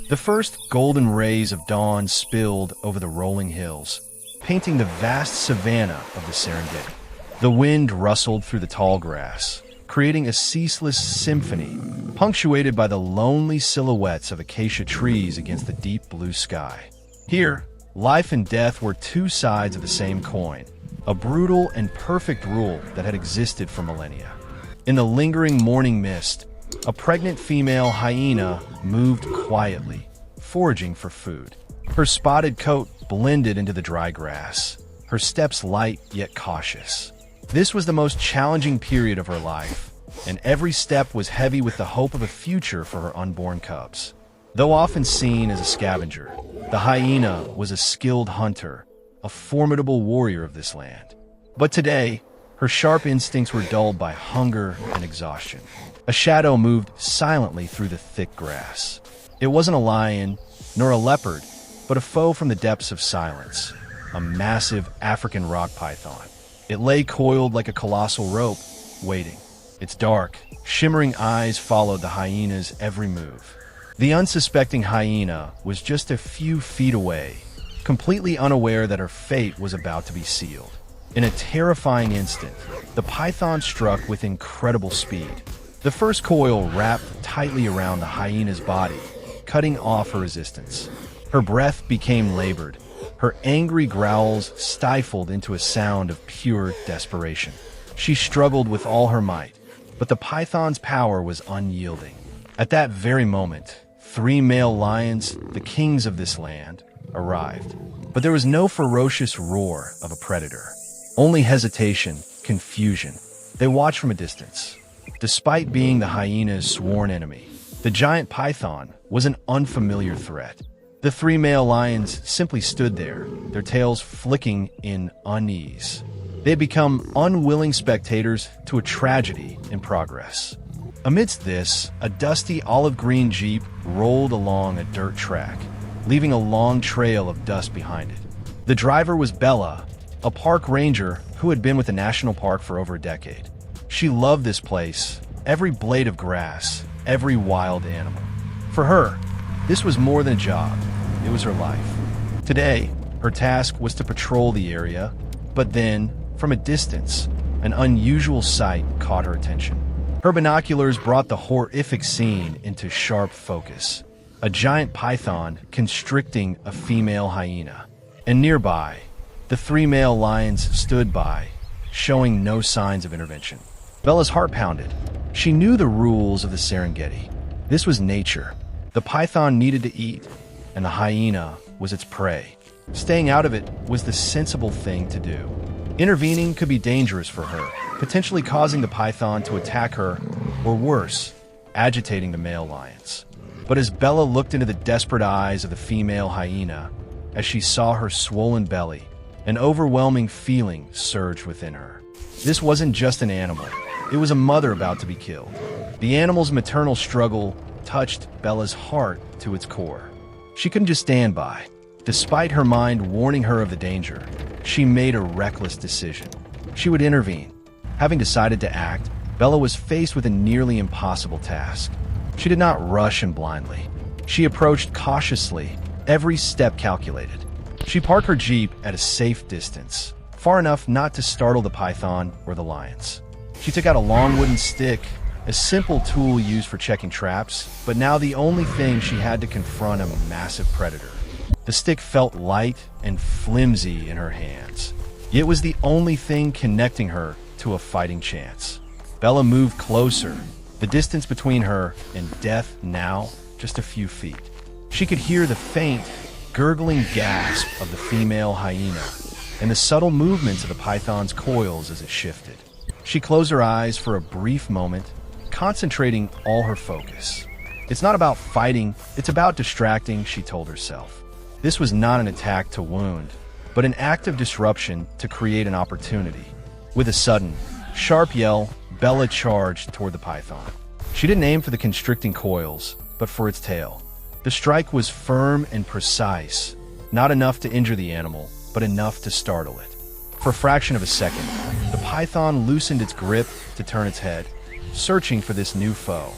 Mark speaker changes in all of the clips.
Speaker 1: The first golden rays of dawn spilled over the rolling hills, painting the vast savanna of the Serengeti. The wind rustled through the tall grass, creating a ceaseless symphony, punctuated by the lonely silhouettes of acacia trees against the deep blue sky. Here, life and death were two sides of the same coin, a brutal and perfect rule that had existed for millennia. In the lingering morning mist, a pregnant female hyena moved quietly, foraging for food. Her spotted coat blended into the dry grass, her steps light yet cautious. This was the most challenging period of her life, and every step was heavy with the hope of a future for her unborn cubs. Though often seen as a scavenger, the hyena was a skilled hunter, a formidable warrior of this land. But today, her sharp instincts were dulled by hunger and exhaustion. A shadow moved silently through the thick grass. It wasn't a lion, nor a leopard, but a foe from the depths of silence, a massive African rock python. It lay coiled like a colossal rope, waiting. Its dark, shimmering eyes followed the hyena's every move. The unsuspecting hyena was just a few feet away, completely unaware that her fate was about to be sealed. In a terrifying instant, the python struck with incredible speed. The first coil wrapped tightly around the hyena's body, cutting off her resistance. Her breath became labored, her angry growls stifled into a sound of pure desperation. She struggled with all her might, but the python's power was unyielding. At that very moment, 3 male lions, the kings of this land, arrived. But there was no ferocious roar of a predator. Only hesitation, confusion. They watched from a distance. Despite being the hyena's sworn enemy, the giant python was an unfamiliar threat. The 3 male lions simply stood there, their tails flicking in unease. They had become unwilling spectators to a tragedy in progress. Amidst this, a dusty olive-green Jeep rolled along a dirt track, leaving a long trail of dust behind it. The driver was Bella, a park ranger who had been with the national park for over a decade. She loved this place, every blade of grass, every wild animal. For her, this was more than a job, it was her life. Today, her task was to patrol the area, but then, from a distance, an unusual sight caught her attention. Her binoculars brought the horrific scene into sharp focus. A giant python constricting a female hyena. And nearby, the 3 male lions stood by, showing no signs of intervention. Bella's heart pounded. She knew the rules of the Serengeti. This was nature. The python needed to eat, and the hyena was its prey. Staying out of it was the sensible thing to do. Intervening could be dangerous for her, potentially causing the python to attack her, or worse, agitating the male lions. But as Bella looked into the desperate eyes of the female hyena, as she saw her swollen belly, an overwhelming feeling surged within her. This wasn't just an animal, it was a mother about to be killed. The animal's maternal struggle touched Bella's heart to its core. She couldn't just stand by. Despite her mind warning her of the danger, she made a reckless decision. She would intervene. Having decided to act, Bella was faced with a nearly impossible task. She did not rush in blindly. She approached cautiously, every step calculated. She parked her Jeep at a safe distance, far enough not to startle the python or the lions. She took out a long wooden stick, a simple tool used for checking traps, but now the only thing she had to confront a massive predator. The stick felt light and flimsy in her hands. It was the only thing connecting her to a fighting chance. Bella moved closer, the distance between her and death now just a few feet. She could hear the faint, gurgling gasp of the female hyena and the subtle movements of the python's coils as it shifted. She closed her eyes for a brief moment, concentrating all her focus. It's not about fighting, it's about distracting, she told herself. This was not an attack to wound, but an act of disruption to create an opportunity. With a sudden, sharp yell, Bella charged toward the python. She didn't aim for the constricting coils, but for its tail. The strike was firm and precise, not enough to injure the animal, but enough to startle it. For a fraction of a second, the python loosened its grip to turn its head, searching for this new foe.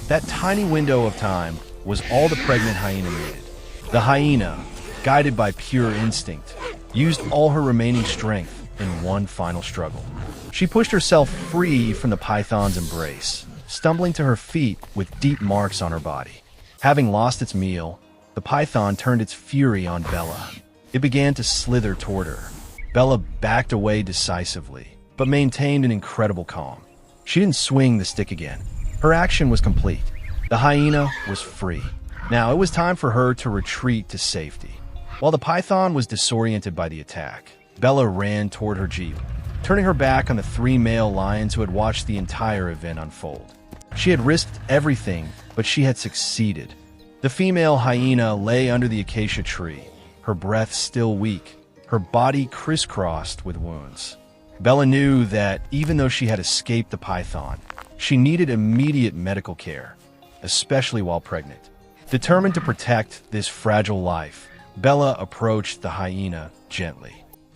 Speaker 1: That tiny window of time was all the pregnant hyena needed. The hyena, guided by pure instinct, used all her remaining strength in one final struggle. She pushed herself free from the python's embrace, stumbling to her feet with deep marks on her body. Having lost its meal, the python turned its fury on Bella. It began to slither toward her. Bella backed away decisively, but maintained an incredible calm. She didn't swing the stick again. Her action was complete. The hyena was free. Now it was time for her to retreat to safety. While the python was disoriented by the attack, Bella ran toward her jeep, turning her back on the three male lions who had watched the entire event unfold. She had risked everything, but she had succeeded. The female hyena lay under the acacia tree, her breath still weak, her body crisscrossed with wounds. Bella knew that even though she had escaped the python, she needed immediate medical care, especially while pregnant. Determined to protect this fragile life, Bella approached the hyena gently.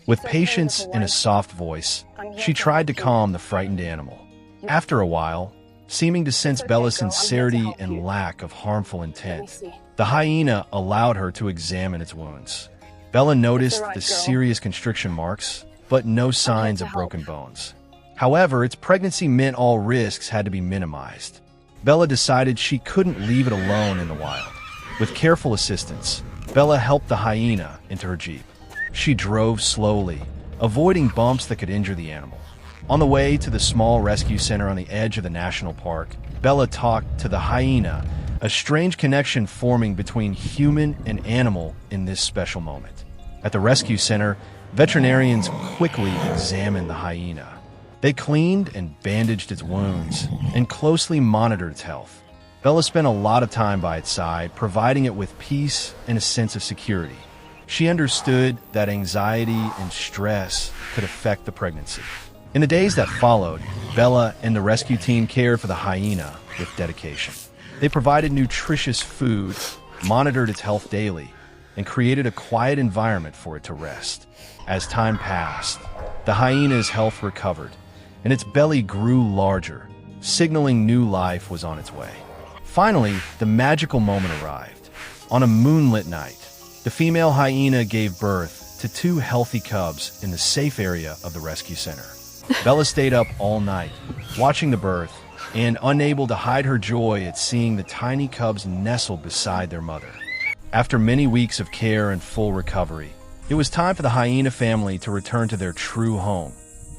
Speaker 1: With patience and a soft voice, she tried to calm the frightened animal. After a while, seeming to sense Bella's sincerity and lack of harmful intent, the hyena allowed her to examine its wounds. Bella noticed the serious constriction marks, but no signs of broken bones. However, its pregnancy meant all risks had to be minimized. Bella decided she couldn't leave it alone in the wild. With careful assistance, Bella helped the hyena into her jeep. She drove slowly, avoiding bumps that could injure the animal. On the way to the small rescue center on the edge of the national park, Bella talked to the hyena, a strange connection forming between human and animal in this special moment. At the rescue center, veterinarians quickly examined the hyena. They cleaned and bandaged its wounds and closely monitored its health. Bella spent a lot of time by its side, providing it with peace and a sense of security. She understood that anxiety and stress could affect the pregnancy. In the days that followed, Bella and the rescue team cared for the hyena with dedication. They provided nutritious food, monitored its health daily, and created a quiet environment for it to rest. As time passed, the hyena's health recovered, and its belly grew larger, signaling new life was on its way. Finally, the magical moment arrived. On a moonlit night, the female hyena gave birth to 2 healthy cubs in the safe area of the rescue center. Bella stayed up all night, watching the birth, and unable to hide her joy at seeing the tiny cubs nestled beside their mother. After many weeks of care and full recovery, it was time for the hyena family to return to their true home,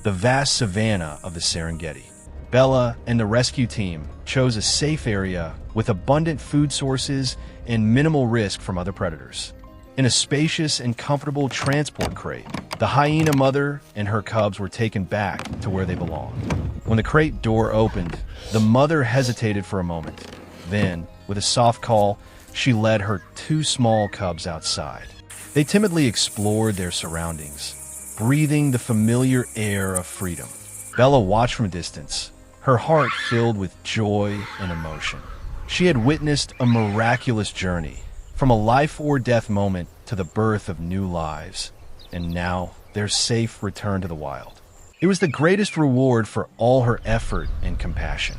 Speaker 1: the vast savanna of the Serengeti. Bella and the rescue team chose a safe area with abundant food sources and minimal risk from other predators. In a spacious and comfortable transport crate, the hyena mother and her cubs were taken back to where they belonged. When the crate door opened, the mother hesitated for a moment. Then, with a soft call, she led her 2 small cubs outside. They timidly explored their surroundings, breathing the familiar air of freedom. Bella watched from a distance, her heart filled with joy and emotion. She had witnessed a miraculous journey, from a life-or-death moment to the birth of new lives, and now their safe return to the wild. It was the greatest reward for all her effort and compassion.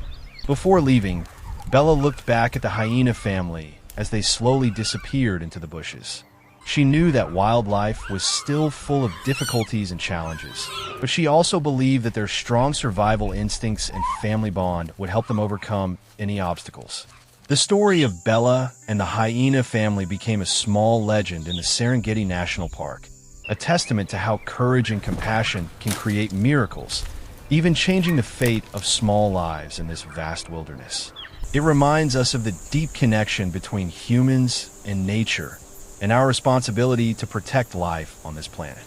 Speaker 1: Before leaving, Bella looked back at the hyena family as they slowly disappeared into the bushes. She knew that wildlife was still full of difficulties and challenges, but she also believed that their strong survival instincts and family bond would help them overcome any obstacles. The story of Bella and the hyena family became a small legend in the Serengeti National Park, a testament to how courage and compassion can create miracles, even changing the fate of small lives in this vast wilderness. It reminds us of the deep connection between humans and nature, and our responsibility to protect life on this planet.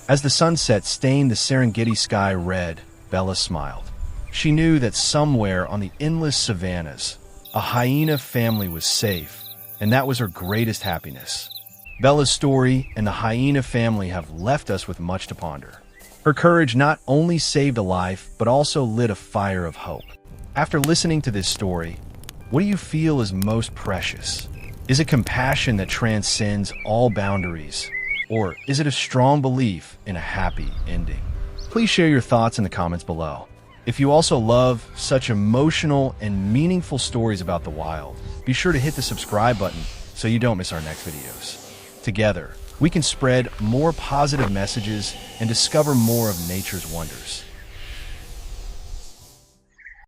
Speaker 1: As the sunset stained the Serengeti sky red, Bella smiled. She knew that somewhere on the endless savannas, a hyena family was safe, and that was her greatest happiness. Bella's story and the hyena family have left us with much to ponder. Her courage not only saved a life, but also lit a fire of hope. After listening to this story, what do you feel is most precious? Is it compassion that transcends all boundaries? Or is it a strong belief in a happy ending? Please share your thoughts in the comments below. If you also love such emotional and meaningful stories about the wild, be sure to hit the subscribe button so you don't miss our next videos. Together, we can spread more positive messages and discover more of nature's wonders.